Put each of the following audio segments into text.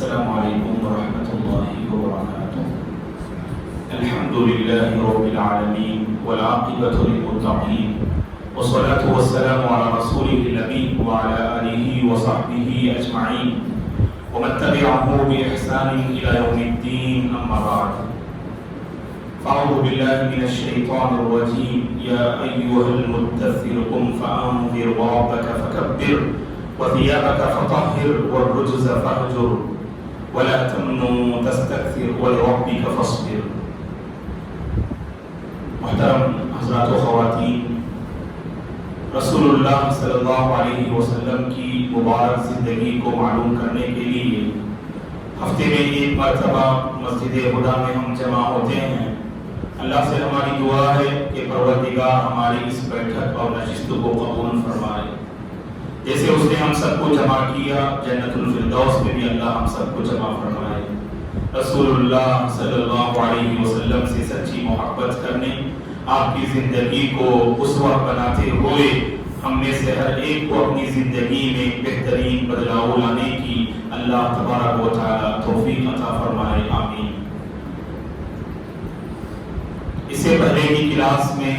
السلام علیکم ورحمۃ اللہ وبرکاتہ۔ الحمد للہ رب العالمین والعاقبۃ للمتقین والصلاة والسلام على رسوله الأمين وعلى آله وصحبه أجمعين ومن تبعه بإحسان إلى يوم الدين، أما بعد فأعوذ بالله من الشيطان الرجيم يا أيها المدثر قم فأنذر وربك فكبر وثيابك فطهر والرجز فاهجر ولا تمنن تستكثر ولربك فاصبر۔ محترم حضرات و خواتین، رسول اللہ صلی اللہ علیہ وسلم کی مبارک زندگی کو معلوم کرنے کے لیے ہفتے میں ایک مرتبہ مسجد خدا میں ہم جمع ہوتے ہیں۔ اللہ سے ہماری دعا ہے کہ پروردگار ہماری اس بیٹھک اور نشست کو قبول فرمائے۔ جیسے اس نے ہم سب کو جمع کیا، جنت الفردوس میں بھی اللہ ہم سب کو جمع فرمائے۔ رسول اللہ صلی اللہ علیہ وسلم سے سچی محبت کرنے، آپ کی زندگی کو اسوہ بناتے ہوئے ہم میں سے ہر ایک کو اپنی زندگی میں بہترین بدلاؤ لانے کی اللہ تبارک و تعالی توفیق عطا فرمائے، آمین۔ اس سے پہلے کی کلاس میں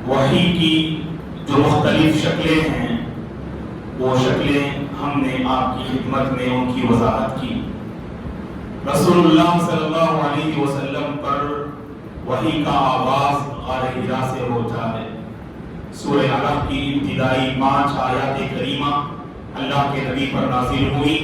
وحی کی جو مختلف شکلیں ہیں وہ شکلیں ہم نے آپ کی خدمت میں ان کی وضاحت کی۔ رسول اللہ صلی اللہ علیہ وسلم پر وحی کا آغاز غار حرا سے ہوتا ہے۔ سورہ علق کی ابتدائی 5 آیات کریمہ اللہ کے نبی پر نازل ہوئی،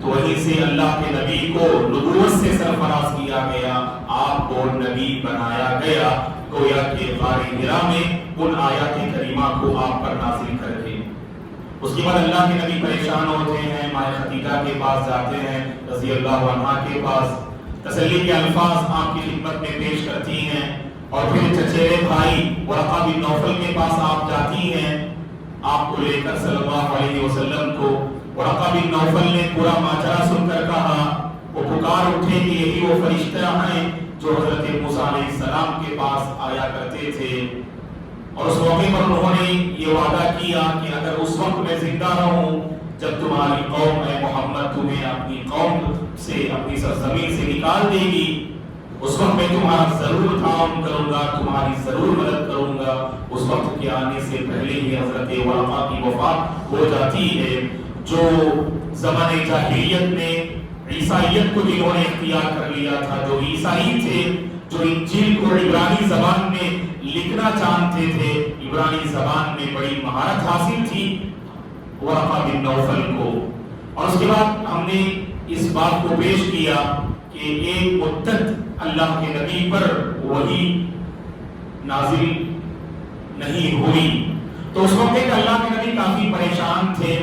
تو وہیں سے اللہ کے نبی کو نبوت سے سرفراز کیا گیا، آپ کو نبی بنایا گیا، گویا کہ غار حرا میں ان آیات کریمہ کو آپ پر نازل کر کے۔ اس کے بعد اللہ کے نبی پریشان ہوتے ہیں، ماں خدیجہ کے پاس جاتے ہیں رضی اللہ عنہا کے پاس، تسلی کے الفاظ آپ کی خدمت میں پیش کرتی ہیں، اور پھر چچیرے بھائی ورقہ بن نوفل کے پاس آپ جاتی ہیں آپ کو لے کر صلی اللہ علیہ وسلم کو۔ ورقہ بن نوفل نے پورا ماجرا سن کر کہا، وہ پکار اٹھے کہ یہی وہ فرشتہ ہیں جو حضرت موسیٰ علیہ السلام کے پاس آیا کرتے تھے، اور اس موقع پر انہوں نے یہ وعدہ کیا کہ اگر اس وقت میں زندہ رہوں جب تمہاری قوم اے محمد تمہیں اپنی قوم سے، اپنی سرزمین سے نکال دے گی، اس وقت میں تمہارا ضرور تعاون کروں گا، تمہاری ضرور مدد کروں گا۔ اس وقت کے آنے سے پہلے ہی حضرت ورقہ کی وفات ہو جاتی ہے، جو زمانے جاہلیت میں عیسائیت کو جنہوں نے اختیار کر لیا تھا، جو عیسائی تھے، جو انجیل کو عبرانی زبان میں لکھنا چاہتے تھے، عبرانی زبان میں بڑی مہارت حاصل تھی ورقہ بن نوفل کو۔ اور اس کے بعد ہم نے اس بات کو پیش کیا کہ ایک مدت اللہ کے نبی پر وحی نازل نہیں ہوئی، تو اس وقت کہ اللہ کے نبی کافی پریشان تھے،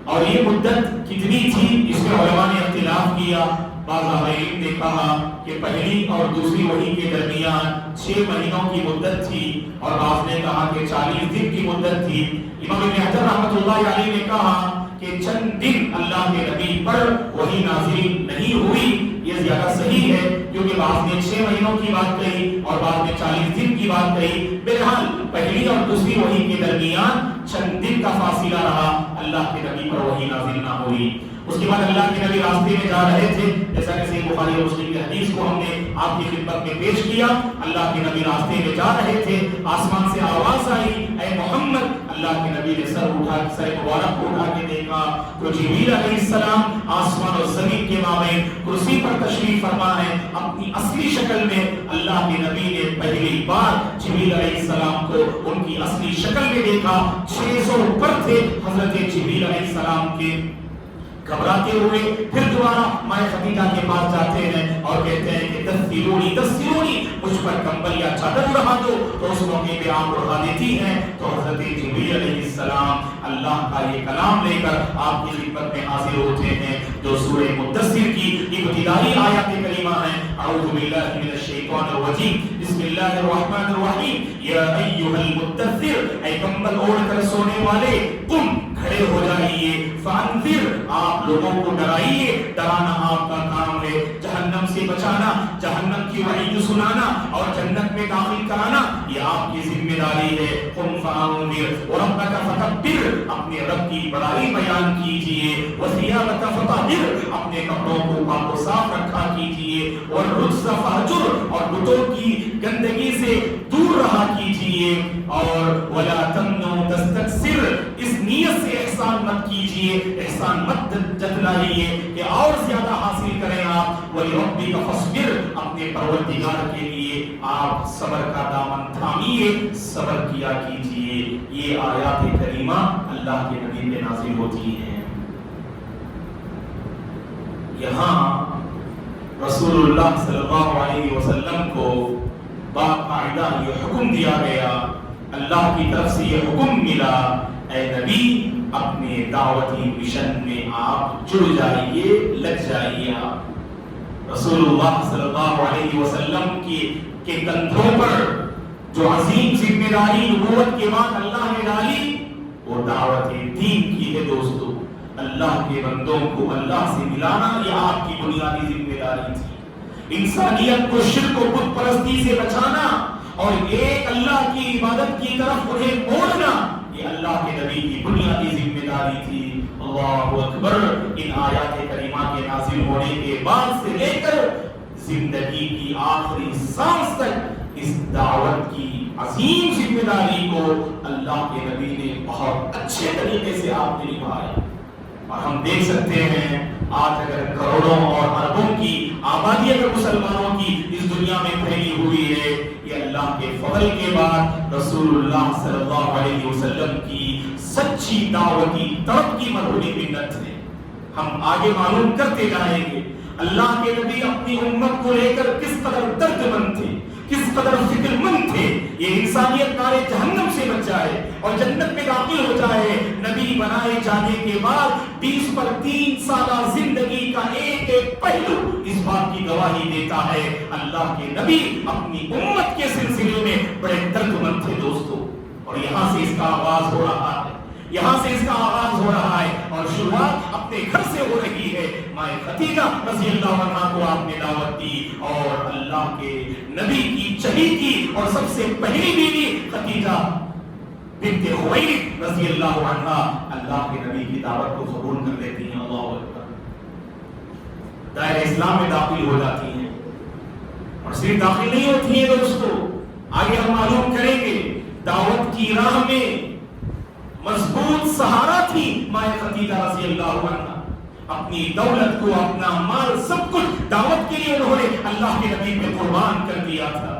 اور یہ مدت کتنی تھی اس میں علماء نے اختلاف کیا۔ بعض علماء نے کہا کہ پہلی اور دوسری وحی کے درمیان 6 مہینوں کی مدت تھی، اور بعض نے کہا کہ 40 دن کی مدت تھی۔ امام ابن حجر رحمۃ اللہ علیہ نے کہا کہ چند دن اللہ کے نبی پر وحی نازل نہیں ہوئی، یہ زیادہ صحیح ہے، کیونکہ بعض نے 6 مہینوں کی بات کہی اور بعض نے 40 دن کی بات کہی۔ بہرحال پہلی اور دوسری وحی کے درمیان چند دن کا فاصلہ رہا، اللہ کے نبی پر وحی نازل نہ ہوئی۔ اس کے بعد اللہ کے نبی راستے میں جا رہے تھے، جیسا کہ صحیح بخاری اور مسلم کی حدیث کو ہم نے آپ کی خدمت میں پیش کیا۔ اللہ کے نبی راستے میں جا رہے تھے، آسمان سے آواز آئی، اے محمد۔ اللہ کے نبی نے سر مبارک اٹھا کے دیکھا تو جبریل علیہ السلام آسمان اور زمین کے مابین کرسی پر تشریف فرما ہے۔ اپنی اصلی شکل میں اللہ کے نبی نے پہلی بار جبریل علیہ السلام کو ان کی اصلی شکل میں دیکھا۔ 600 پر تھے حضرت جبریل علیہ السلام کے۔ گھبراتے ہوئے پھر دوبارہ ماں خدیجہ کے پاس جاتے ہیں اور کہتے ہیں کہ دستیرونی مجھ پر کمبل یا چادر اڑا دو، تو اس موقع پہ آپ اڑا دیتی ہیں، تو حضرت جبریل علیہ السلام اللہ کا یہ کلام لے کر آپ کی خدمت میں حاضر ہوتے ہیں، جو سورہ مدثر کی ابتدائی آیات کریمہ ہیں۔ اعوذ باللہ من الشیطان الرجیم، بسم اللہ الرحمن الرحیم، یا ایھا المدثر، اے کمبل اوڑھ کر سونے والے، قم کھڑے ہو جائیے، فانذر، آپ لوگوں کو ڈرائیے، ڈرانا آپ کا کام ہے، جہنم سے بچانا، جہنم کی وعید سنانا اور جنت میں داخل کرانا یہ آپ کی ذمہ داری ہے۔ قم فانذر وربک فکبر، اپنے رب کی بڑائی بیان کیجئے، وثیابک فطہر، اپنے کپڑوں کو پاک و صاف رکھا کیجئے، والرجز فہجر، اور بتوں کی گندگی سے دور رہا کیجئے، اور ولا تمنن تستکثر، اس نیت سے احسان مت کیجئے، احسان مت جتلائیے کہ اور زیادہ حاصل کریں آپ، وَلِرَبِّكَ فَاصْبِرْ، اپنے پروردگار کے لیے آپ صبر کا دامن تھامیے، صبر کیا کیجئے۔ یہ آیات کریمہ اللہ کے نبی پہ نازل ہوتی ہیں۔ یہاں رسول اللہ صلی اللہ علیہ وسلم کو باقاعدہ یہ حکم دیا گیا، اللہ کی طرف سے یہ حکم ملا، اے نبی اپنے دعوتی مشن میں آپ جڑ جائیے، لگ جائیے۔ آپ رسول اللہ صلی اللہ علیہ وسلم کے کندھوں پر جو عظیم ذمہ داری نبوت کے بعد اللہ نے ڈالی وہ دعوت دین کی ہے۔ دوستو، اللہ کے بندوں کو اللہ سے ملانا یہ آپ کی بنیادی ذمہ داری تھی۔ انسانیت کو شرک و بت پرستی سے بچانا اور ایک اللہ کی عبادت کی طرف انہیں موڑنا یہ اللہ کے نبی کی بنیادی ذمہ داری تھی۔ اللہ اکبر۔ ان آیات کریمہ کے نازل ہونے کے بعد سے لے کر زندگی کی آخری سانس تک اس دعوت کی عظیم ذمہ داری کو اللہ کے نبی نے بہت اچھے طریقے سے آپ نے نبھایا۔ اور ہم دیکھ سکتے ہیں آج اگر کروڑوں اور اربوں کی آبادی اگر مسلمانوں کی اس دنیا میں پھیلی ہوئی ہے، یہ اللہ کے فضل کے بعد رسول اللہ صلی اللہ علیہ وسلم کی سچی دعوتی طرف کی مرہونی منت ہے۔ ہم آگے معلوم کرتے جائیں گے اللہ کے نبی اپنی امت کو لے کر کس قدر درد مند تھے، کس قدر فکر مند تھے، یہ انسانیت نارے جہنم سے بچ جائے اور جنت میں داخل ہو جائے۔ نبی بنائے جانے کے بعد 20 پر 3 سالہ زندگی کا ایک ایک پہلو اس بات کی گواہی دیتا ہے اللہ کے نبی اپنی امت کے سلسلے میں بڑے درد مند تھے دوستو۔ اور یہاں سے اس کا آغاز ہو رہا ہے، یہاں سے اس کا آغاز ہو رہا ہے اور شروعات اپنے گھر سے ہو رہی ہے۔ مائیں خدیجہ رضی اللہ عنہا کو آپ نے دعوت دی اور اللہ کے نبی کی چہیتی اور سب سے پہلی بیوی خدیجہ بنت خویلد رضی اللہ عنہا اللہ کے نبی کی دعوت کو قبول کر لیتی ہیں۔ اللہ اکبر، دائرہ اسلام میں داخل ہو جاتی ہیں اور صرف داخل نہیں ہوتی ہیں دوستو، آگے ہم معلوم کریں گے دعوت کی راہ میں مضبوط سہارا تھی مائیں خدیجہ رضی اللہ عنہا۔ اپنی دولت کو، اپنا مال، سب کچھ دعوت کے لیے انہوں نے اللہ کے نبی پہ قربان کر دیا تھا۔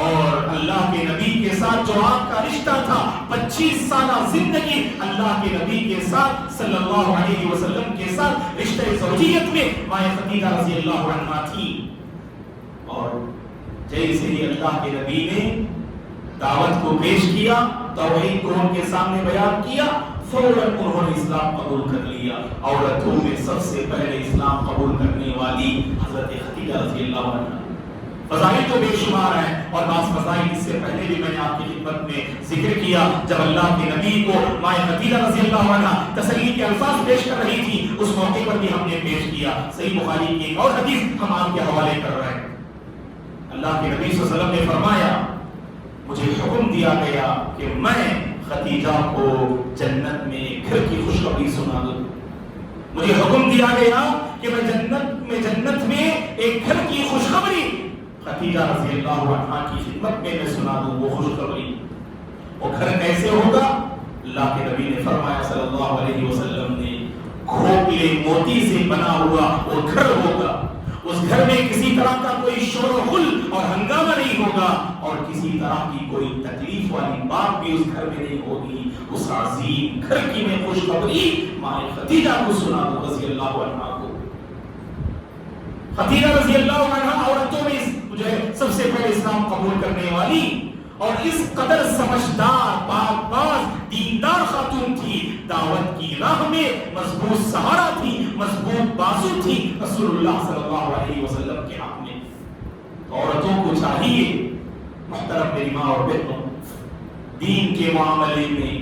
اور اللہ کے نبی کے ساتھ جو آپ کا رشتہ تھا 25 سالہ زندگی اللہ کے نبی کے ساتھ صلی اللہ علیہ وسلم کے ساتھ رشتہ زوجیت میں مائیں خدیجہ رضی اللہ عنہا تھی۔ اور جیسے ہی اللہ کے نبی نے دعوت کو پیش کیا، توحید کو ان کے سامنے بیان کیا، فوراً انہوں نے اسلام قبول کر لیا۔ عورتوں میں سب سے پہلے اسلام قبول کرنے والی حضرت خدیجہ رضی اللہ عنہا۔ فضائل تو بے شمار ہیں اور بعض فضائل اس سے پہلے بھی میں نے آپ کی خدمت میں ذکر کیا۔ جب اللہ کے نبی کو مائیں خدیجہ رضی اللہ عنہا تسلی کے الفاظ پیش کر رہی تھی، اس موقع پر بھی ہم نے پیش کیا۔ صحیح بخاری کی ایک اور حدیث ہم آپ کے حوالے کر رہے ہیں۔ اللہ کے نبی صلی اللہ علیہ وسلم نے فرمایا مجھے حکم دیا گیا کہ میں خدیجہ کو جنت میں گھر کی خوشخبری سنا دوں۔ مجھے حکم دیا گیا کہ میں جنت میں ایک گھر کی خوشخبری خدیجہ رضی اللہ عنہا کی خدمت میں سنا دوں۔ وہ خوشخبری، وہ گھر کیسے ہوگا؟ اللہ کے نبی نے فرمایا صلی اللہ علیہ وسلم نے کھوکھلے موتی سے بنا ہوا وہ گھر ہوگا۔ اس گھر میں کسی طرح کا کوئی شور و غل اور ہنگامہ نہیں ہوگا اور کسی طرح کی کوئی تکلیف والی بات بھی اس گھر میں نہیں ہوگی۔ اس عظیم گھر کی میں خوشخبری مائیں خدیجہ کو سنا دو رضی اللہ عنہا کو۔ خدیجہ رضی اللہ عنہا عورتوں میں جو ہے سب سے پہلے اسلام قبول کرنے والی اور اس قدر سمجھدار، پاک باز، دیندار خاتون تھی، دعوت کی راہ میں مضبوط سہارا تھی، مضبوط بازو تھی رسول اللہ صلی اللہ علیہ وسلم کے حق میں۔ عورتوں کو چاہیے محترم میری ماں اور بہنوں، دین کے معاملے میں،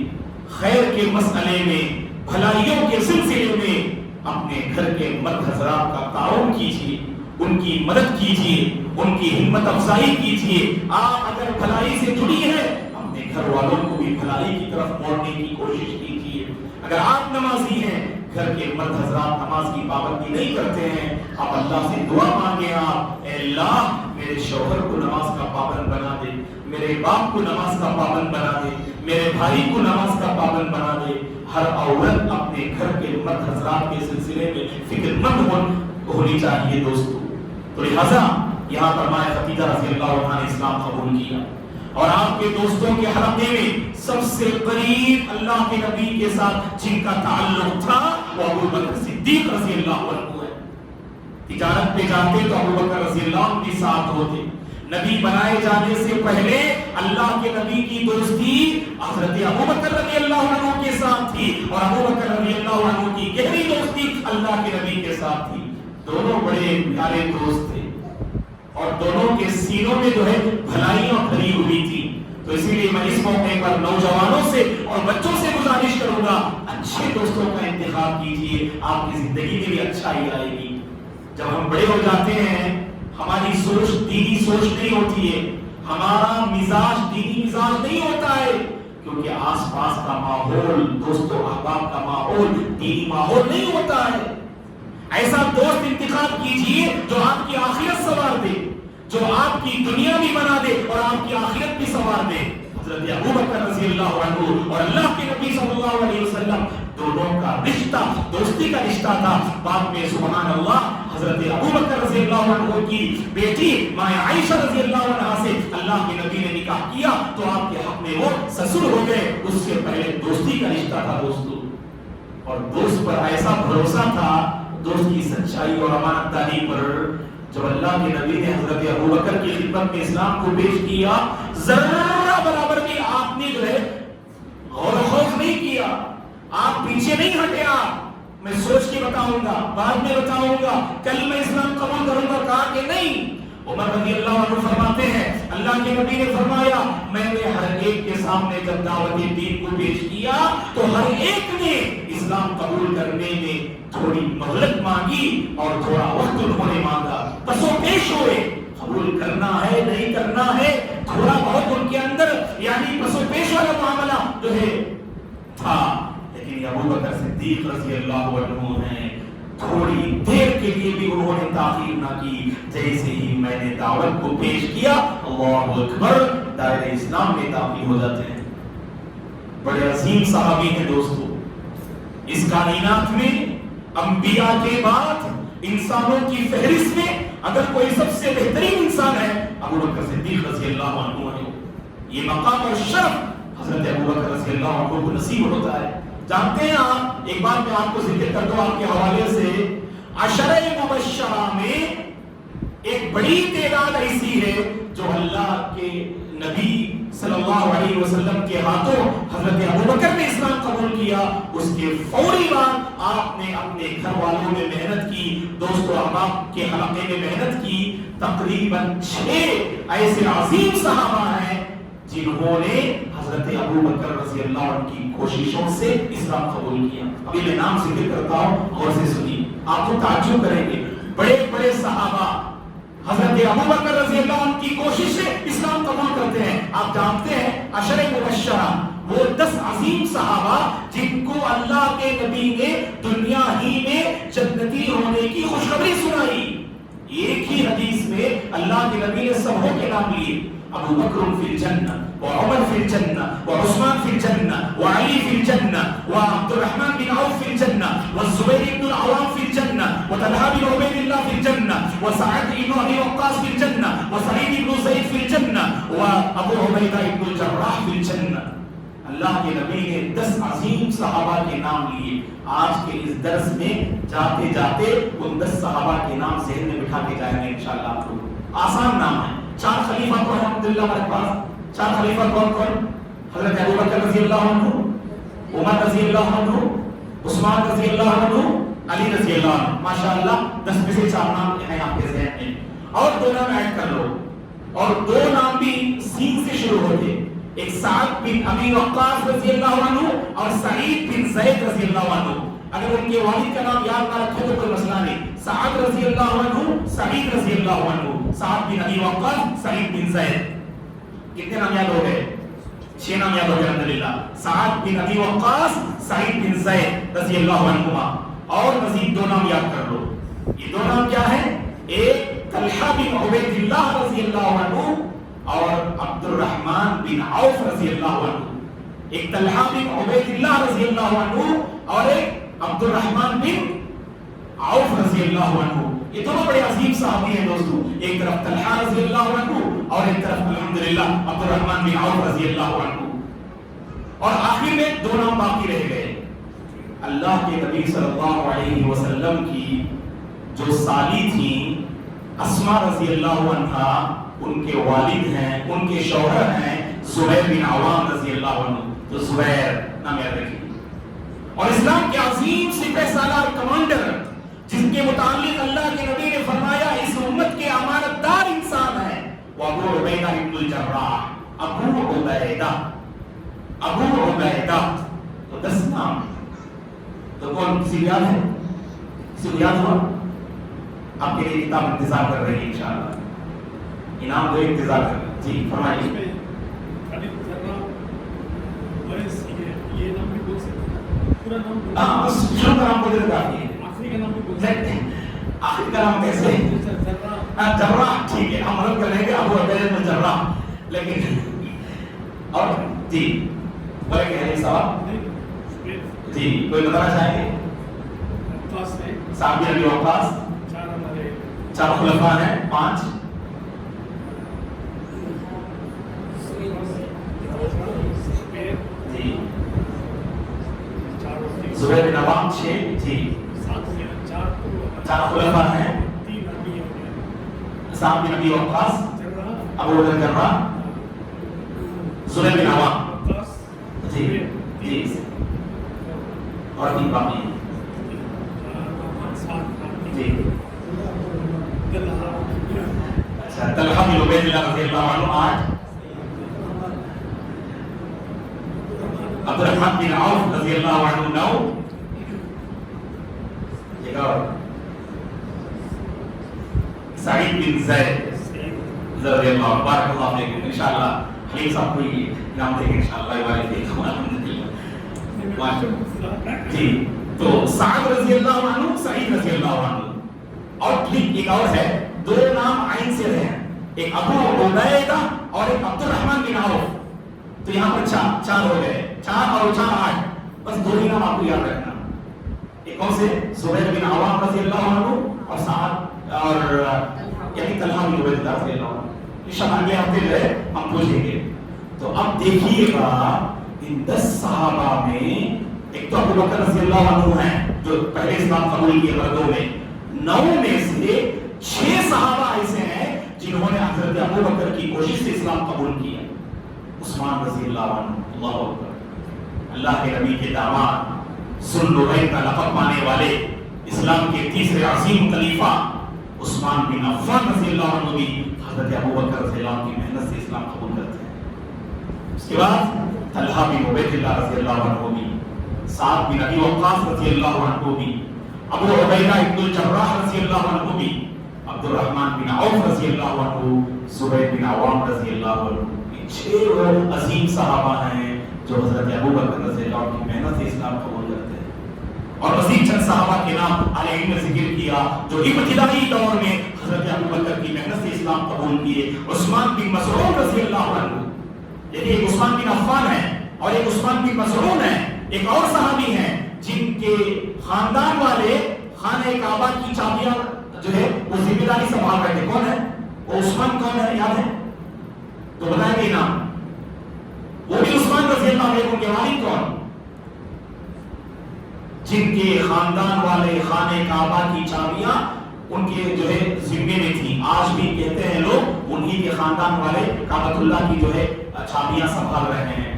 خیر کے مسئلے میں بھلائیوں کے سلسلے میں اپنے گھر کے مرد حضرات کا تعاون کیجیے، ان کی مدد کیجیے، ان کی ہمت افزائی کیجیے۔ آپ اگر بھلائی سے جڑی ہے اپنے گھر والوں کو بھی بھلائی کی طرف موڑنے کی کوشش کیجیے۔ اگر آپ نمازی ہیں، گھر کے مرد حضرات نماز کی پابندی نہیں کرتے ہیں، آپ اللہ سے دعا مانگیں، آپ اے اللہ میرے شوہر کو نماز کا پابند بنا دے، میرے باپ کو نماز کا پابند بنا دے، میرے بھائی کو نماز کا پابند بنا دے۔ ہر عورت اپنے گھر کے مرد حضرات کے سلسلے میں فکر مند ہونی چاہیے دوستو۔ تو لہذا یہاں پر ماں خدیجہ رضی اللہ عنہا نے اسلام قبول کیا، اور آپ کے دوستوں کے حلقے میں سب سے قریب اللہ کے نبی کے ساتھ جن کا تعلق تھا وہ ابو بکر صدیق رضی اللہ عنہ ہے۔ تجارت پہ جاتے تو ابو بکر رضی اللہ عنہ کے ساتھ ہوتے، نبی بنائے جانے سے پہلے اللہ کے نبی کی دوستی حضرت ابو بکر رضی اللہ عنہ کے ساتھ تھی، اور ابو بکر رضی اللہ عنہ کی گہری دوستی اللہ کے نبی کے ساتھ تھی۔ دونوں بڑے پیارے دوست تھے، اور دونوں کے سینوں میں جو ہے بھلائیاں بھری ہوئی تھی۔ تو اسی لیے میں اس موقع پر نوجوانوں سے اور بچوں سے گزارش کروں گا، اچھے دوستوں کا انتخاب کیجیے، آپ کی زندگی میں بھی اچھائی آئے گی۔ جب ہم بڑے ہو جاتے ہیں ہماری سوچ دینی سوچ نہیں ہوتی ہے، ہمارا مزاج دینی مزاج نہیں ہوتا ہے، کیونکہ آس پاس کا ماحول، دوست و احباب کا ماحول دینی ماحول نہیں ہوتا ہے۔ ایسا دوست انتخاب کیجئے جو آپ کی آخرت سنوار دے، جو آپ کی دنیا بھی بنا دے اور آپ کی آخرت بھی سنوار دے۔ حضرت ابو بکر رضی اللہ عنہ اور اللہ کے نبی صلی اللہ علیہ وسلم دونوں کا رشتہ دوستی کا رشتہ تھا۔ بعد میں سبحان اللہ حضرت ابو بکر رضی اللہ عنہ کی بیٹی ماں عائشہ رضی اللہ عنہا سے اللہ کے نبی نے نکاح کیا تو آپ کے حق میں وہ سسر ہو گئے، اس سے پہلے دوستی کا رشتہ تھا دوستو۔ اور دوست پر ایسا بھروسہ تھا، دوست کی سچائی اور امانت داری پر، جب اللہ کے نبی نے حضرت ابو بکر کی خدمت میں اسلام کو پیش کیا، ذرہ برابر بھی آپ نے جو ہے غور و خوف نہیں کیا، آپ پیچھے نہیں ہٹے۔ آپ میں سوچ کے بتاؤں گا، بعد میں بتاؤں گا، کل میں اسلام قبول کروں گا، کہا کہ نہیں۔ عمر رضی اللہ عنہ فرماتے ہیں اللہ کے نبی نے فرمایا میں نے ہر ایک کے سامنے جب دعوت دین کو پیش کیا تو ہر ایک نے اسلام قبول کرنے میں تھوڑی مہلت مانگی اور تھوڑا وقت انہوں نے مانگا، پسو پیش ہوئے، قبول کرنا ہے نہیں کرنا ہے، تھوڑا بہت ان کے اندر یعنی پسو پیش والا معاملہ جو ہے تھا۔ لیکن ابو بکر صدیق رضی اللہ عنہ ہیں تھوڑی دیر کے لیے بھی انہوں نے تاخیر نہ کی، جیسے ہی میں نے دعوت کو پیش کیا اللہ اکبر دائرہ اسلام میں داخل ہو جاتے ہیں۔ بڑے عظیم صحابی ہیں دوستو، اس کائنات میں انبیاء کے بعد انسانوں کی فہرست میں اگر کوئی سب سے بہترین انسان ہے ابو بکر صدیق رضی اللہ عنہ ہے۔ یہ مقام اور شرف حضرت ابو بکر رضی اللہ عنہ کو نصیب ہوتا ہے۔ جانتے ہیں آپ، ایک بات میں آپ کو ذکر کر دوں آپ کے حوالے سے، عشرہ مبشرہ میں ایک بڑی تعداد ایسی ہے جو اللہ کے نبی صلی اللہ علیہ وسلم کے ہاتھوں حضرت ابو بکر نے اسلام قبول کیا، اس کے فوری بعد آپ نے اپنے گھر والوں میں محنت کی، دوست و احباب کے حلقے میں محنت کی۔ تقریباً 6 ایسے عظیم صحابہ ہیں جنہوں نے حضرت ابو بکر رضی اللہ عنہ کی کوششوں سے اسلام قبول کیا۔ ابھی میں نام ذکر کرتا ہوں، غور سے سنیے، آپ کو تعجب کریں گے، بڑے بڑے صحابہ حضرت ابو بکر رضی اللہ عنہ کی کوشش سے اسلام قبول کرتے ہیں۔ آپ جانتے ہیں عشرہ مبشرہ وہ 10 عظیم صحابہ جن کو اللہ کے نبی نے دنیا ہی میں جنتی ہونے کی خوشخبری سنائی۔ ایک ہی حدیث میں اللہ کے نبی نے سبوں کے نام لیے، ابو بکر فی الجنہ وعمر فی الجنہ وعثمان فی الجنہ وعلی فی الجنہ وعبد الرحمن بن عوف فی الجنہ والزبیر بن العوام فی الجنہ وطلحہ بن عبید اللہ فی الجنہ وسعد بن ابی وقاص فی الجنہ وسعید بن زید فی الجنہ وابو عبیدہ بن الجراح فی الجنہ۔ اللہ کے نبی نے 10 عظیم صحابہ کے نام لیے۔ آج کے اس درس میں جاتے جاتے ان 10 صحابہ کے نام ذہن میں بٹھا کے جائیں گے انشاءاللہ آپ کو۔ آسان نام ہے، 4 خلیفہ کو الحمدللہ ہمارے پاس۔ 4 خلیفہ کون کون؟ حضرت ابو بکر رضی اللہ عنہ، عمر رضی اللہ عنہ، عثمان رضی اللہ عنہ، علی رضی اللہ عنہ۔ ماشاءاللہ 10 میں سے 4 نام ہیں آپ کے ذہن میں، اور 2 نام ایڈ کر لو، اور 2 نام بھی سین سے شروع ہوتے۔ ایک سعد بن ابی وقاص رضی اللہ عنہ اور سعید بن زید رضی اللہ عنہ. اگر ان کے والد کا نام یاد نہ رکھے تو کوئی مسئلہ نہیں. سعد رضی اللہ عنہ، سعید رضی اللہ عنہ، سعد بن ابی وقاص، سعید بن زید. کتنے نام یاد ہو گئے؟ 6 نام یاد ہو گئے الحمدللہ. سعد بن ابی وقاص، سعید بن زید رضی اللہ عنہما. اور مزید 2 نام یاد کر لو. یہ 2 نام کیا ہے؟ ایک طلحہ بن عبید اللہ رضی اللہ عنہ اور عبد الرحمن بن عوف رضی اللہ عنہ. ایک طلحہ بن عبید اللہ رضی اللہ عنہ اور ایک عبد الرحمن بن عوف رضی اللہ عنہ. یہ دونوں بڑے عظیم صحابی ہیں دوستو. ایک طرف طلحہ رضی اللہ عنہ اور ایک طرف الحمدللہ عبد الرحمن بن عوف رضی اللہ عنہ. اور آخر میں 2 نام باقی رہ گئے. اللہ کے نبی صلی اللہ علیہ وسلم کی جو سالی تھیں اسما رضی اللہ عنہا، ان کے والد ہیں، ان کے شوہر ہیں زبیر بن عوام رضی اللہ عنہ. تو زبیر نام یاد رکھیے. اور اسلام کے عظیم سپہ سالار کمانڈر جن کے متعلق اللہ کے نبی نے فرمایا اس امت کے امانت دار انسان ہے وہ ابو عبیدہ بن الجراح. ابو عبیدہ، ابو عبیدہ. تو 10 نام. تو کون کسی یاد ہے؟ کسی کو یاد ہوا؟ آپ کے لیے کتاب انتظار کر رہی ہے انشاءاللہ. انعام دو انتظار کر. جی فرمائیے. بس شروع کا نام بولے تو کافی ہے. آخری کا نام کیسے؟ جراح. ٹھیک ہے ہم مدد کر رہے ہیں کہ ابو عبیدہ بن جراح. لیکن اور جی بولے کہ ہے سوال جی کوئی بتانا چاہیں گے؟ سعد بن ابی وقاص 4 خلفاء ہیں. 5 جی زبیر بن عوام 6 جی 4 خلفاء ہیں. سعد بن ابی وقاص، ابو عبیدہ بن جراح، زبیر بن عوام جی جی اور 3 باقی ہیں جی. اچھا طلحہ بن عبید اللہ رضی اللہ عنہ 8. عبد الرحمن بن عوف رضی اللہ عنہ 9. ایک اور سعید بن زید رضی اللہ عنہ. بارک اللہ فیکم. انشاءاللہ حلیم صاحب کو یہ انعام دیں گے انشاءاللہ. بارک فیکم الحمدللہ. جی تو سعد رضی اللہ عنہ، سعید رضی اللہ عنہ. اور ٹھیک ایک اور ہے 2 نام عین سے رہے ہیں. ایک ابو عبیدہ اور ایک عبد الرحمن بن عوف. تو یہاں پر 4 ہو گئے. 4 اور 4 8. بس 2 ہی نام آپ کو یاد رکھنا. ایک کون سے؟ زبیر بن عوام رضی اللہ عنہ اور سعد اور یعنی طلحہ بن عبید اللہ رضی اللہ عنہ. انشاءاللہ اگلے ہفتے جو ہے ہم پوچھیں گے. تو اب دیکھیے گا ان 10 صحابہ میں ایک تو ابو بکر رضی اللہ عنہ ہیں جو پہلے اسلام قبول کیے مردوں میں. 9 میں سے 6 صحابہ ایسے ہیں جنہوں نے حضرت ابو بکر کی کوشش سے اسلام قبول کیا. عثمان رضی اللہ عنہ، اللہ اکبر، اللہ کے نبی کے داماد، ذو نورین کا لقب پانے والے، اسلام کے تیسرے عظیم خلیفہ عثمان بن عفان رضی اللہ عنہ بھی حضرت ابو بکر رضی اللہ عنہ کی محنت سے اسلام قبول کرتے ہیں. اس کے بعد طلحہ بن عبید اللہ رضی اللہ عنہ بھی، سعد بن ابی وقاص رضی اللہ عنہ بھی، ابو عبیدہ بن الجراح رضی اللہ عنہ بھی، عبد الرحمن بن عوف رضی اللہ عنہ، زبیر بن عوام رضی اللہ عنہ. 6 عظیم صحابہ ہیں جو حضرت ابو بکر رضی اللہ عنہ کی محنت سے اسلام قبول کرتے ہیں. اور مزید چند صحابہ کے نام علیہ نے ذکر کیا جو ابتدائی دور میں حضرت ابو بکر کی محنت سے اسلام قبول کیے. عثمان بن مسعود رضی اللہ عنہ، یعنی ایک عثمان بن عفان ہے اور ایک عثمان بن مسعود ہیں. ایک اور صحابی ہیں جن کے خاندان والے خانہ کعبہ کی چابیاں جو ہے وہ ذمہ داری سنبھال رہے تھے. کون ہے وہ عثمان؟ کون ہے یاد ہے تو بتائیں گے نام. وہ بھی عثمان رضی اللہ عنہ. ان کے والد کون؟ جن کے خاندان والے خانہ کعبہ کی چابیاں ان کے جو ہے ذمے میں تھی. آج بھی کہتے ہیں لوگ انہی کے خاندان والے کعبۃ اللہ کی جو ہے چابیاں سنبھال رہے ہیں.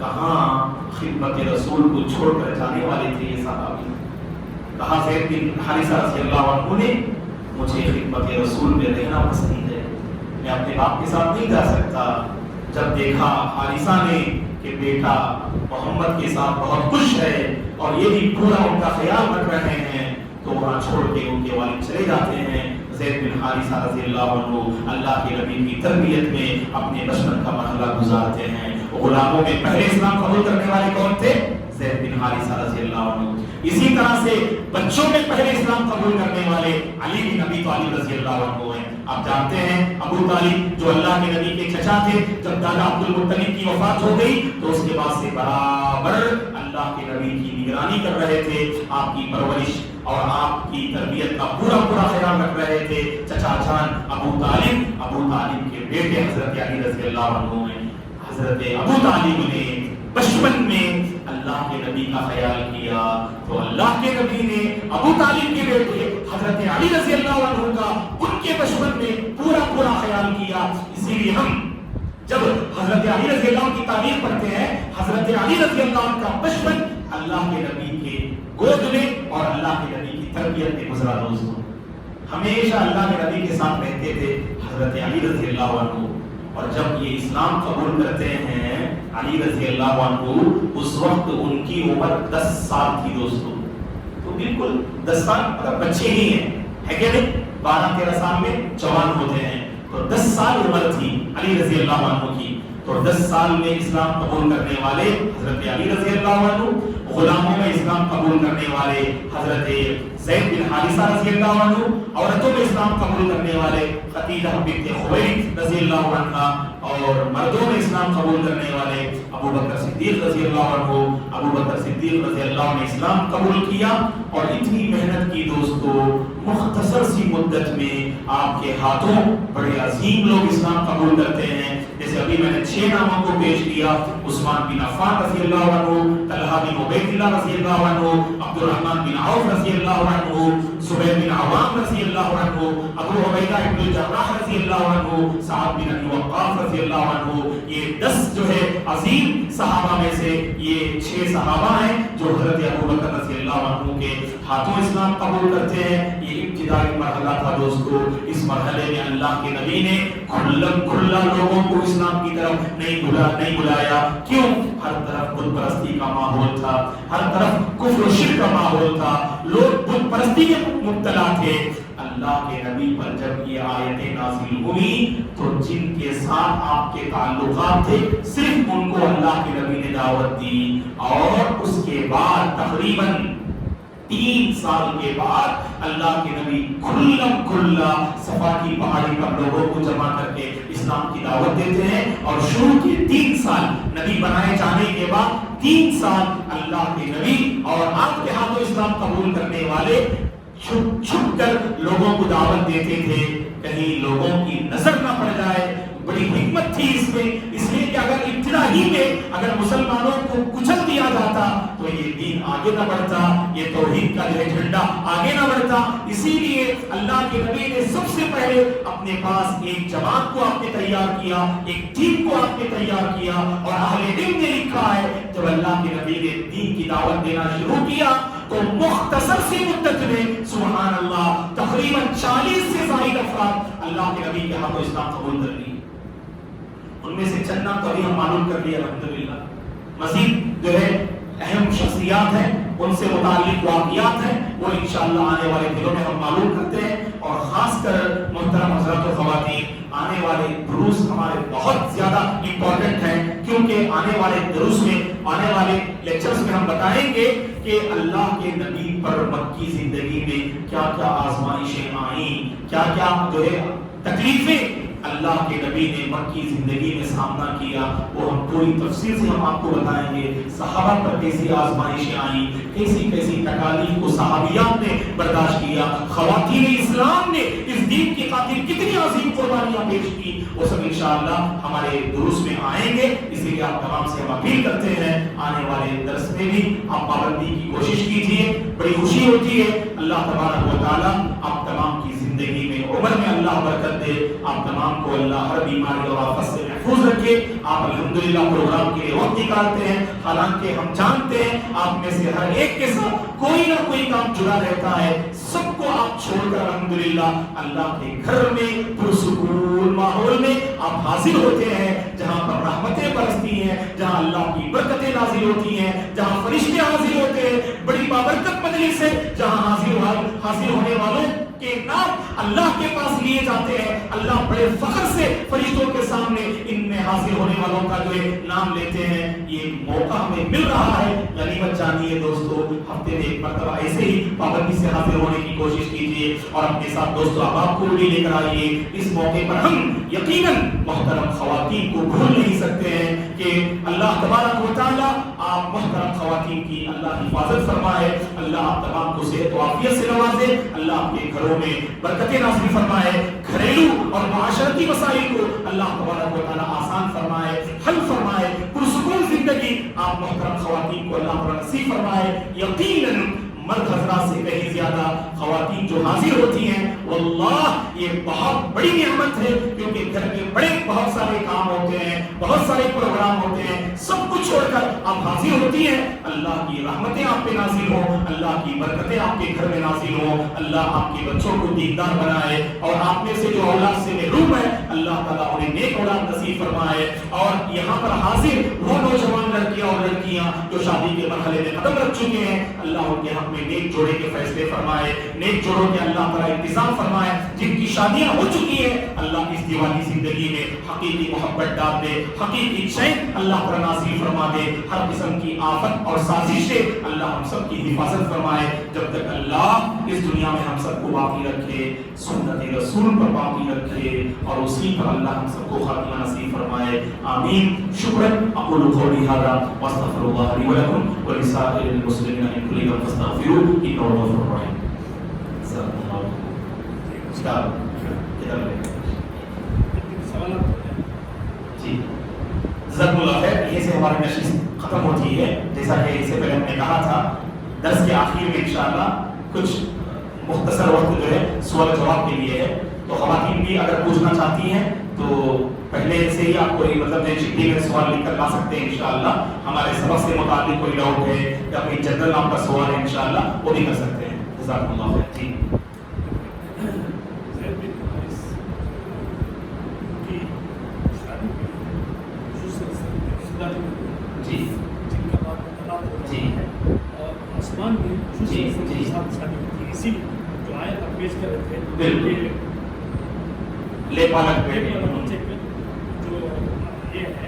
کہاں خدمت رسول کو چھوڑ کر جانے والے تھے یہ صحابی. کہا زید بن حارثہ رضی اللہ عنہ نے مجھے خدمت رسول میں رہنا پسند ہے, میں اپنے باپ کے ساتھ نہیں جا سکتا. جب دیکھا حارثہ نے کہ بیٹا محمد کے ساتھ بہت خوش ہے اور یہ بھی پورا ان کا خیال رکھ رہے ہیں, تو وہاں چھوڑ کے ان کے والد چلے جاتے ہیں. زید بن حارثہ رضی اللہ عنہ اللہ کے نبی کی تربیت میں اپنے بچپن کا مرحلہ گزارتے ہیں. غلاموں میں پہلے اسلام قبول کرنے والے کون تھے؟ زید بن حارثہ رضی اللہ عنہ. اسی طرح سے بچوں میں پہلے اسلام قبول کرنے والے علی بن ابی طالب رضی اللہ عنہ ہیں. آپ جانتے ہیں ابو طالب جو اللہ کے نبی کے چچا تھے, جب دادا عبد المطلب کی وفات ہو گئی تو اس کے بعد سے برابر اللہ کے نبی کی نگرانی کر رہے تھے, آپ کی پرورش اور آپ کی تربیت کا پورا خیال رکھ رہے تھے. چچا جان ابو طالب کے بیٹے حضرت علی رضی اللہ عنہ ہیں. حضرت ابو طالب نے بچپن میں اللہ کے نبی کا خیال کیا تو اللہ کے نبی نے ابو طالب کے بیٹے حضرت علی رضی اللہ عنہ کا ان کے بچپن میں پورا خیال کیا. اسی لیے ہم جب حضرت علی رضی اللہ عنہ کی تعریف پڑھتے ہیں, حضرت علی رضی اللہ عنہ کا بچپن اللہ کے نبی کے گود میں اور اللہ کے نبی کی تربیت میں گزرا. دوستوں ہمیشہ اللہ کے نبی کے ساتھ رہتے تھے حضرت علی رضی اللہ عنہ, اور جب یہ اسلام قبول کرتے ہیں علی رضی اللہ عنہ, اس وقت ان کی عمر 10 سال تھی. دوستوں تو بالکل 10 سال مطلب بچے ہی ہیں, ہے کہ نہیں؟ 12-13 سال میں جوان ہوتے ہیں, تو 10 سال عمر تھی علی رضی اللہ عنہ کی. تو 10 سال میں اسلام قبول کرنے والے حضرت علی رضی اللہ عنہ, غلاموں میں اسلام قبول کرنے والے حضرت زید بن حارثہ رضی اللہ عنہ, عورتوں میں اسلام قبول کرنے والے خدیجہ بنت خویلد رضی اللہ عنہا, اور مردوں میں اسلام قبول کرنے والے ابو بکر صدیق رضی اللہ عنہ. ابو بکر صدیق رضی اللہ عنہ نے اسلام قبول کیا اور اتنی محنت کی دوستو, مختصر سی مدت میں آپ کے ہاتھوں بڑے عظیم لوگ اسلام قبول کرتے ہیں. جیسے ابھی میں نے 6 ناموں کو پیش کیا, عثمان بن عفان رضی اللہ عنہ, طلحہ بن عبید اللہ رضی اللہ عنہ, عبد الرحمن بن عوف رضی اللہ عنہ, زبیر بن عوام رضی اللہ عنہ, ابو عبیدہ بن الجراح رضی اللہ عنہ, سعد بن ابی وقاص رضی اللہ عنہ. یہ 10 جو ہے عظیم صحابہ میں سے یہ 6 صحابہ ہیں جو حضرت ابو بکر رضی اللہ عنہ کے ہاتھوں اسلام قبول کرتے ہیں. یہ ابتدائی مرحلہ تھا دوستو. اس مرحلے میں اللہ کے نبی نے کھلا لوگوں کو اسلام کی طرف نہیں بلایا. کیوں؟ ہر طرف بت پرستی کا ماحول تھا, ہر طرف کفر و شرک کا ماحول تھا, لوگ بت پرستی میں مبتلا تھے. اللہ کے نبی پر جب یہ آیتیں نازل ہوئی تو جن کے ساتھ آپ کے تعلقات تھے صرف ان کو اللہ کے نبی نے دعوت دی, اور اس کے بعد تقریباً 3 سال کے بعد اللہ کے نبی کھلا صفا کی پہاڑی پر لوگوں کو جمع کر کے اسلام کی دعوت دیتے ہیں. اور شروع کے 3 سال نبی بنائے جانے کے بعد 3 سال اللہ کے نبی اور آپ کے ہاتھوں اسلام قبول کرنے والے چھپ کر لوگوں کو دعوت دیتے تھے, کہیں لوگوں کی نظر نہ پڑ جائے. بڑی حکمت تھی اس میں, اس لیے کہ اگر ابتدا ہی میں اگر مسلمانوں کو کچل دیا جاتا تو یہ دین آگے نہ بڑھتا, یہ توحید کا جو ہے جھنڈا آگے نہ بڑھتا. اسی لیے اللہ کے نبی نے سب سے پہلے اپنے پاس ایک جماعت کو آپ نے تیار کیا, ایک ٹیم کو آپ نے تیار کیا, اور اہل علم نے لکھا ہے جب اللہ کے نبی نے دین کی دعوت دینا شروع کیا تو مختصر سی مدت میں سبحان اللہ تقریباً 40 سے زائد افراد اللہ کے نبی کے ہاتھوں اسلام قبول کر لی. ان میں سے چند نام تو ابھی ہم معلوم کر لیے الحمدللہ. مزید جو ہے اہم شخصیات ہیں, ان سے متعلق واقعات ہیں, وہ انشاءاللہ آنے والے دنوں میں ہم معلوم کرتے ہیں. اور خاص کر محترم حضرات و خواتین, آنے والے دروس ہمارے بہت زیادہ امپورٹنٹ ہیں, کیونکہ آنے والے دروس میں, آنے والے لیکچرز میں ہم بتائیں گے کہ اللہ کے نبی پر مکی زندگی میں کیا کیا آزمائشیں آئیں, کیا کیا جو ہے تکلیفیں اللہ کے نبی نے مکی زندگی میں سامنا کیا, وہ ہم پوری تفصیل سے ہم آپ کو بتائیں گے. صحابہ پر کیسی آزمائشیں آئیں, کیسی تکالیف کو صحابیات نے برداشت کیا, خواتین اسلام نے اس دین کی خاطر کتنی عظیم قربانیاں پیش کی, وہ سب انشاءاللہ ہمارے دروس میں آئیں گے. اسی لیے آپ تمام سے ہم اپیل کرتے ہیں آنے والے درس میں بھی آپ پابندی کی کوشش کیجیے. بڑی خوشی ہوتی ہے, اللہ تبارک و تعالیٰ آپ تمام کی زندگی میں عمر میں اللہ برکت دے, آپ تمام کو اللہ ہر بیماری اور آفت سے محفوظ رکھے. آپ الحمدللہ پروگرام کے لیے وقت نکالتے ہیں, حالانکہ ہم جانتے ہیں آپ میں سے ہر ایک کے ساتھ کوئی نہ کوئی کام جڑا رہتا ہے. سب کو آپ چھوڑ کر الحمدللہ اللہ کے گھر میں پرسکون ماحول میں آپ حاضر ہوتے ہیں, جہاں پر رحمتیں برستی ہیں, جہاں اللہ کی برکتیں نازل ہوتی ہیں, جہاں فرشتے حاضر ہوتے ہیں. بڑی بابرکت مجلس ہے جہاں حاضر ہونے والوں کے نام اللہ کے پاس لیے جاتے ہیں. اللہ بڑے فخر سے فرشتوں کے سامنے ان میں حاضر ہونے والوں کا جو ہے نام لیتے ہیں. یہ موقع ہمیں مل رہا ہے, غنیمت جانیے دوستو. ہفتے میں ایک مرتبہ ایسے ہی پابندی سے حاضر ہونے کی کوشش کیجیے اور اپنے ساتھ دوستو احباب کو بھی لے کر آئیے. اس موقع پر ہم یقیناً محترم خواتین کو بھول نہیں سکتے ہیں کہ اللہ تبارک و تعالی آپ محترم خواتین کی اللہ حفاظت فرمائے, اللہ آپ تمام کو صحت و عافیت سے نوازے, اللہ آپ کے گھروں میں برکتیں نازل فرمائے, گھریلو اور معاشرتی مسائل کو اللہ تبارک و تعالی آسان فرمائے, حل فرمائے, پرسکون زندگی آپ محترم خواتین کو اللہ تعالی نصیب فرمائے. یقیناً مرد حضرات سے کہیں زیادہ خواتین جو حاضر ہوتی ہیں واللہ یہ بہت بڑی نعمت ہے, کیونکہ گھر میں بہت سارے کام ہوتے ہیں, بہت سارے پروگرام ہوتے ہیں, سب کچھ چھوڑ کر آپ حاضر ہوتی ہیں. اللہ کی رحمتیں آپ پہ نازل ہوں, اللہ کی برکتیں آپ کے گھر میں نازل ہوں, اللہ آپ کے بچوں کو دیندار بنائے, اور آپ میں سے جو اولاد سے محروم ہے اللہ تعالیٰ انہیں نیک اولاد نصیب فرمائے. اور یہاں پر حاضر وہ نوجوان لڑکیاں اور لڑکیاں جو شادی کے مرحلے میں قدم رکھ چکے ہیں, اللہ ان کے حق میں نیک جوڑے کے فیصلے فرمائے, نیک جوڑوں کے اللہ تعالیٰ انتظام فرمائے. جن کی شادیاں ہو چکی ہیں اللہ اس دیوانی زندگی میں حقیقی محبت ڈال دے, حقیقی چین اللہ تعالیٰ نازل فرما دے. ہر قسم کی آفت اور سازش سے اللہ ہم سب کی حفاظت فرمائے. جب تک اللہ اس دنیا میں ہم سب کو باقی رکھے, سنت رسول پر باقی رکھے, اور اسی پر اللہ ہم سب کو خاتمہ نصیب فرمائے. آمین. شکراً. اقول قولی ھذا واستغفر اللہ لی ولکم ولسائر المسلمین من کل ذنب فاستغفروہ انہ هو الغفور الرحیم. جی جزاکم اللہ خیر. یہ سے ہماری نشست ختم ہوتی ہے. جیسا کہ اس سے پہلے ہم نے کہا تھا درس کے آخر میں انشاءاللہ کچھ مختصر وقت جو ہے سوال جواب کے لیے ہے. تو خواتین بھی اگر پوچھنا چاہتی ہیں تو پہلے سے ہی آپ کوئی مطلب چٹھی میں سوال لکھ کر لا سکتے ہیں انشاءاللہ. ہمارے سبق سے متعلق کوئی ڈاؤٹ ہے یا کوئی جنرل آپ کا سوال ہے انشاءاللہ وہ بھی کر سکتے ہیں. جزاکم اللہ خیر. جی آسمان میں اسی جو آیت آپ پیش کر رہے تھے لے پالک پہ جو یہ ہے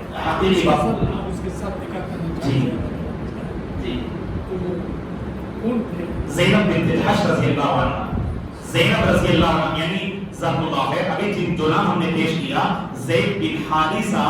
اس کے ساتھ نکاح کرنا چاہتے ہیں تو کون تھے؟ زینب بنت جحش رضی اللہ عنہ. زینب رضی اللہ عنہ یعنی ذات اللہ ہے. ابھی جن جو نام ہم نے پیش کیا زید بن حارثہ,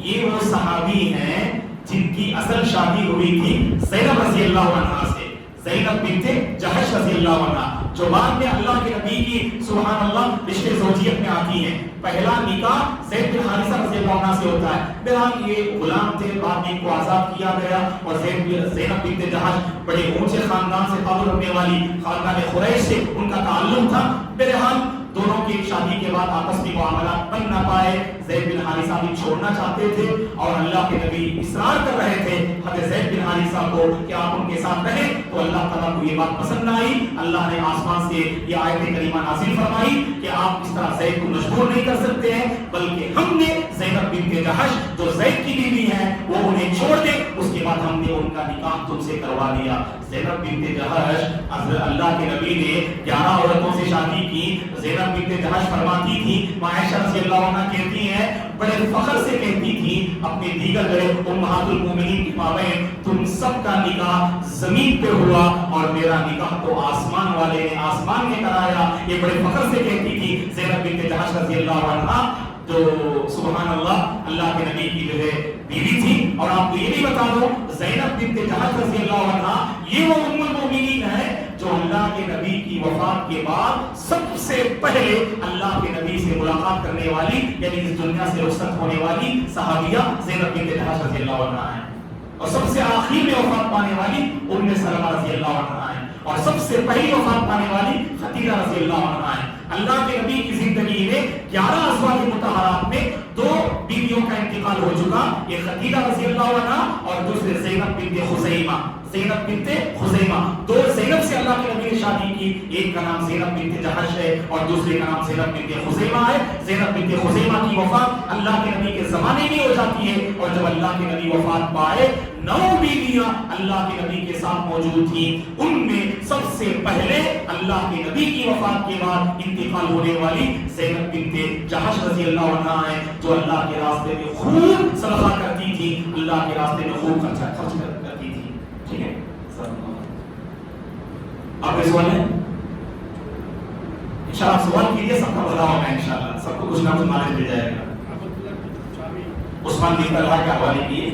یہ وہ صحابی ہیں جن کی اصل شادی ہوئی تھی زینب رضی اللہ عنہ سے. زینب بنت جحش رضی اللہ عنہ جو بعد میں اللہ کے نبی کی سبحان اللہ رشتے زوجیت میں آتی ہیں. پہلا نکاح زید بن حارثہ رضی اللہ عنہ سے ہوتا ہے. بہرحال یہ غلام تھے, بعد میں ان کو آزاد کیا گیا, اور زینب بنت جحش بڑے اونچے خاندان سے تعلق رکھنے والی خاندان قریش سے ان کا تعلق تھا. بہرحال دونوں کی شادی کے بعد آپس میں معاملات بن نہ پائے. زید بن حارثہ بھی چھوڑنا چاہتے تھے اور اللہ کے نبی اصرار کر رہے تھے حضرت زید بن حارثہ کو کہ آپ ان کے ساتھ رہیں. تو اللہ تعالیٰ کو یہ بات پسند نہ آئی. اللہ نے آسمان سے یہ آیت کریمہ نازل فرمائی کہ آپ اس طرح زید کو مجبور نہیں کر سکتے ہیں, بلکہ ہم نے زینب بنت جحش جو زید کی بیوی ہیں وہ انہیں چھوڑ دیں, اس کے بعد ہم نے ان کا نکاح تم سے کروا دیا. زینب بنت جحش اللہ کے نبی نے 11 عورتوں سے شادی کی. زینب بنت جحش فرماتی تھی, عائشہ رضی اللہ عنہ کہتی ہیں بڑے فخر سے کہتی تھی اپنے دیگر بڑے امہات المومنین کی مابین, تم سب کا نکاح زمین پہ ہوا اور میرا نکاح تو آسمان والے نے آسمان میں کرایا. یہ بڑے فخر سے کہتی تھی زینب بنت جحش رضی اللہ عنہ جو سبحان اللہ اللہ کے نبی کی جو ہے بیوی تھی. اور آپ کو یہ بھی بتا دو زینب بنت جحش رضی اللہ عنہ یہ وہ ام المومنین ہے جو اللہ کے نبی کی وفات کے بعد سب سے پہلے اللہ کے نبی سے ملاقات کرنے والی یعنی اس دنیا سے رخصت ہونے والی صحابیہ زینب بنت جحش رضی اللہ عنہ ہیں, اور سب سے آخر میں وفات پانے والی ام سلمہ رضی اللہ عنہ ہیں, اور سب سے پہلی وفات پانے والی خدیجہ رضی اللہ عنہ ہیں. اللہ کے نبی کی زندگی میں 11 ازواج مطہرات میں 2 بیویوں کا انتقال ہو چکا، ایک خدیجہ رضی اللہ عنہا اور دوسرے زینب بنت خزیمہ، زینب بنت خزیمہ، دو زینب سے اللہ کے نبی نے شادی کی، ایک کا نام زینب بنت جہش ہے اور دوسرے کا نام زینب بنت خزیمہ ہے۔ زینب بنت خزیمہ کی وفات اللہ کے نبی کے زمانے میں ہو جاتی ہے، اور جب اللہ کے نبی وفات پائے 9 بیویاں اللہ کے نبی کے ساتھ موجود تھیں، ان میں سب سے پہلے اللہ کے نبی کی وفات کے بعد انتقال ہونے والی زینب بنت جہش رضی اللہ عنہا ہے، جو اللہ کے راستے میں خوب صدقہ کرتی تھی، اللہ کے راستے میں خوب خرچ کرتی تھی۔ ٹھیک ہے، آپ کے سوال ہے؟ انشاءاللہ آپ سوال کیجیے، سب کا بھلا ہوگا، انشاءاللہ سب کو کچھ نہ کچھ نالج مل جائے گا۔ عثمان بن طلحہ کے حوالے کیے،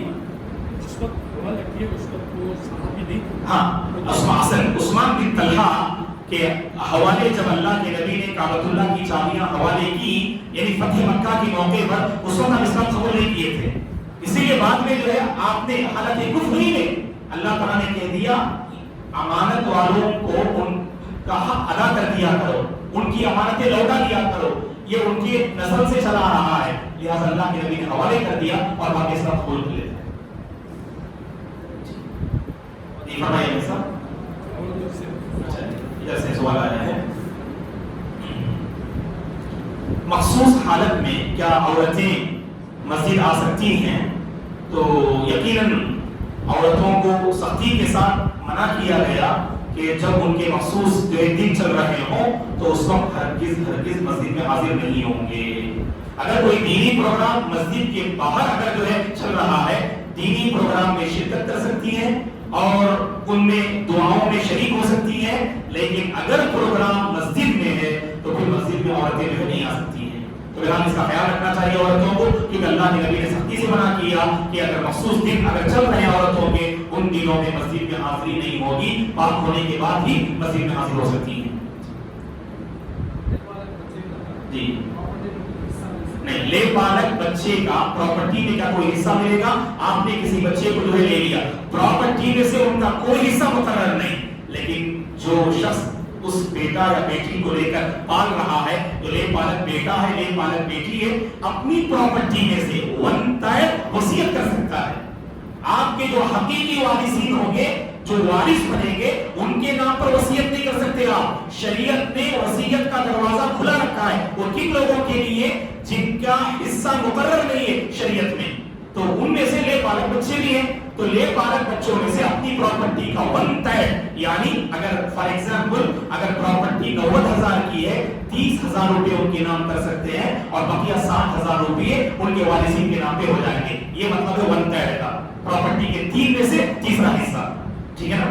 ہاں عثمان بن طلحہ کے حوالے جب اللہ کے نبی نے کعبۃ اللہ کی چابیاں حوالے کی، یعنی فتح مکہ کے موقع پر، اس وقت آپ اسلام قبول نہیں کیے تھے، اسی لیے بعد میں جو ہے آپ نے حالت کفر ہی میں اللہ تعالیٰ نے کہہ دیا امانت والوں کو ان کا حق ادا کر دیا کرو، ان کی امانتیں لوٹا دیا کرو، یہ ان کی نسل سے چلا رہا ہے، لہٰذا اللہ کے نبی نے حوالے کر دیا اور باقی اسلام قبول کر لیتے ہیں۔ فرمائیے صاحب، ادھر سے سوال آیا ہے، مخصوص حالت میں کیا عورتیں مسجد آ سکتی ہیں؟ تو یقیناً عورتوں کو سختی کے ساتھ منع کیا گیا کہ جب ان کے مخصوص جو دن چل رہے ہوں تو اس وقت ہرگز مسجد میں حاضر نہیں ہوں گے۔ اگر کوئی دینی پروگرام مسجد کے باہر اگر جو ہے چل رہا ہے، دینی پروگرام میں شرکت کر سکتی ہیں اور ان میں دعاؤں میں شریک ہو سکتی ہیں، لیکن اگر پروگرام مسجد میں ہے تو پھر مسجد میں عورتیں بھی نہیں آ سکتی ہیں۔ تو بہرحال اس کا خیال رکھنا چاہیے عورتوں کو، کیونکہ اللہ کے نبی نے سختی سے منع کیا کہ اگر مخصوص دن اگر چل رہے ہیں عورتوں کے، ان دنوں میں مسجد میں حاضری نہیں ہوگی، پاک ہونے کے بعد ہی مسجد میں حاضر ہو سکتی ہیں۔ جی نہیں، لے پالک بچے کا پراپرٹی میں کیا کوئی حصہ ملے گا؟ آپ نے کسی بچے کو جو ہے لے لیا، پراپرٹی میں سے ان کا کوئی حصہ مقرر نہیں، لیکن جو شخص اس بیٹا یا بیٹی کو لے کر پال رہا ہے، جو لے پالک بیٹا ہے، لے پالک بیٹی ہے، اپنی پراپرٹی میں سے 1/3 وصیت کر سکتا ہے۔ آپ کے جو حقیقی وارثین ہوں گے، جو وارث بنیں گے، ان کے نام پر وصیت نہیں کر سکتے آپ۔ شریعت نے وصیت کا دروازہ کھلا رکھا ہے، وہ کن لوگوں کے لیے جن کا حصہ مقرر نہیں ہے شریعت میں، تو ان میں سے لے پالک بچے بھی ہیں، تو لے پالک بچوں میں سے اپنی پراپرٹی کا 1/3، یعنی اگر فار ایگزامپل اگر پراپرٹی 90,000 کی ہے، 30,000 روپے ان کے نام کر سکتے ہیں اور بقیہ 60,000 روپے ان کے وارثین کے نام پہ ہو جائیں گے۔ یہ مطلب ہے 1/3 کا، پراپرٹی کے 3 میں سے تیسرا حصہ، ٹھیک ہے نا؟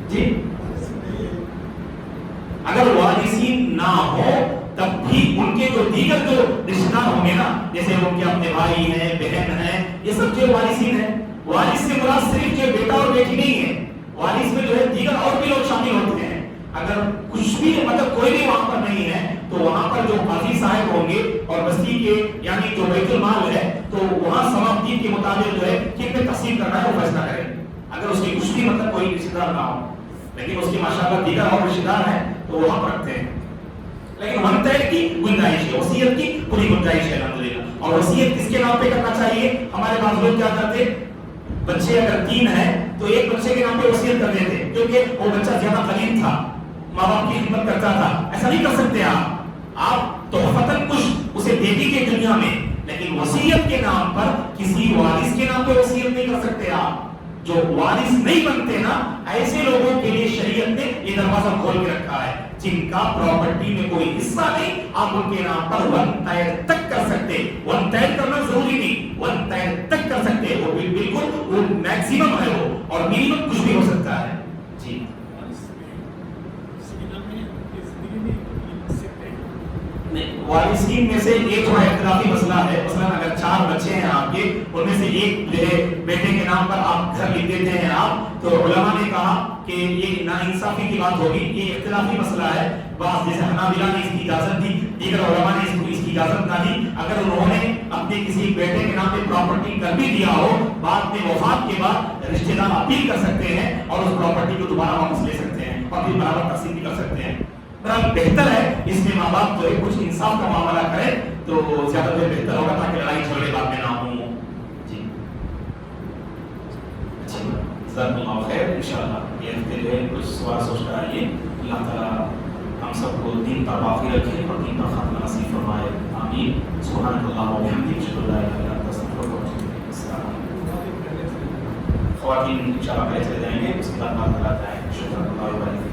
جی اگر وارثین نہ ہو تب بھی ان کے جو دیگر جو رشتہ دار ہوں گے نا، جیسے ان کے اپنے بھائی ہیں، بہن ہیں، یہ سب جو وارثین ہیں، وارث سے مراد صرف جو بیٹا اور بیٹی نہیں ہے، وارث میں جو ہے دیگر اور بھی لوگ شامل ہوتے ہیں۔ اگر کچھ بھی مطلب کوئی بھی وہاں پر نہیں ہے تو وہاں پر جو قاضی صاحب ہوں گے اور بستی کے یعنی جو بیت المال ہے، تو وہاں ثوابدید کے مطابق جو ہے کن میں تقسیم کرنا ہے وہ فیصلہ کریں، اگر اس کے کچھ بھی مطلب کوئی رشتہ دار نہ ہو، لیکن اس کے ماشاءاللہ دیگر اور رشتہ دار ہیں تو وہاں پر رکھتے ہیں۔ لیکن 1/3 کی گنجائش ہے، وصیت کی پوری گنجائش ہے الحمدللہ۔ اور وصیت کس کے نام پہ کرنا چاہیے؟ ہمارے پاس لوگ کیا کرتے، بچے اگر 3 ہیں تو ایک بچے کے نام پہ وصیت کر دیتے کیونکہ وہ بچہ زیادہ قریب تھا، ماں باپ کی خدمت کرتا تھا۔ ایسا نہیں کر سکتے آپ تحفتاً کچھ اسے دے دیجیے دنیا میں، لیکن وصیت کے نام پر کسی وارث کے نام پہ وصیت نہیں کر سکتے آپ۔ جو وارث نہیں بنتے نا، ایسے لوگوں کے لیے شریعت نے یہ دروازہ کھول کے رکھا ہے، جن کا پراپرٹی میں کوئی حصہ نہیں، آپ ان کے نام پر 1/3 تک کر سکتے۔ 1/3 کرنا ضروری نہیں، 1/3 تک کر سکتے، وہ بالکل وہ میکسیمم ہے وہ، اور منیمم کچھ بھی ہو سکتا ہے۔ جی وارثین میں سے ایک تھوڑا اختلافی مسئلہ ہے، مثلا اگر 4 بچے ہیں آپ کے، ان میں سے ایک جو ہے بیٹے کے نام پر آپ گھر لکھ دیتے ہیں آپ، تو علماء نے کہا کہ یہ ناانصافی کی بات ہوگی، یہ اختلافی مسئلہ ہے۔ بعض جیسے حنابلہ نے اس کی اجازت دی، دیگر علماء نے اس کی اجازت نہ دی۔ اگر انہوں نے اپنے کسی بیٹے کے نام پہ پراپرٹی کر بھی دیا ہو، بعد میں وفات کے بعد رشتے دار اپیل کر سکتے ہیں اور اس پراپرٹی کو دوبارہ واپس لے سکتے ہیں اور پھر برابر تقسیم بھی کر سکتے ہیں۔ بہرحال بہتر ہے اس میں ماں باپ جو ہے کچھ انصاف کا معاملہ کرے تو زیادہ تر بہتر ہوگا تاکہ لڑائی جھگڑے بعد میں نہ ہوں. جی اچھا جزاک اللہ خیر. انشاءاللہ یہ ہفتے جو ہے کچھ سوال سوچ کر آئیے. اللہ تعالیٰ ہم سب کو دین پر باقی رکھے اور دین پر خاتمہ نصیب فرمائے. آمین. سبحانک اللہم و بحمدک اشہد ان لا الہ الا انت استغفرک و اتوب الیک. السلام علیکم. خواتین انشاءاللہ پہلے چلے جائیں گے اس کے بعد بات کرتے ہیں. شکریہ اللہ.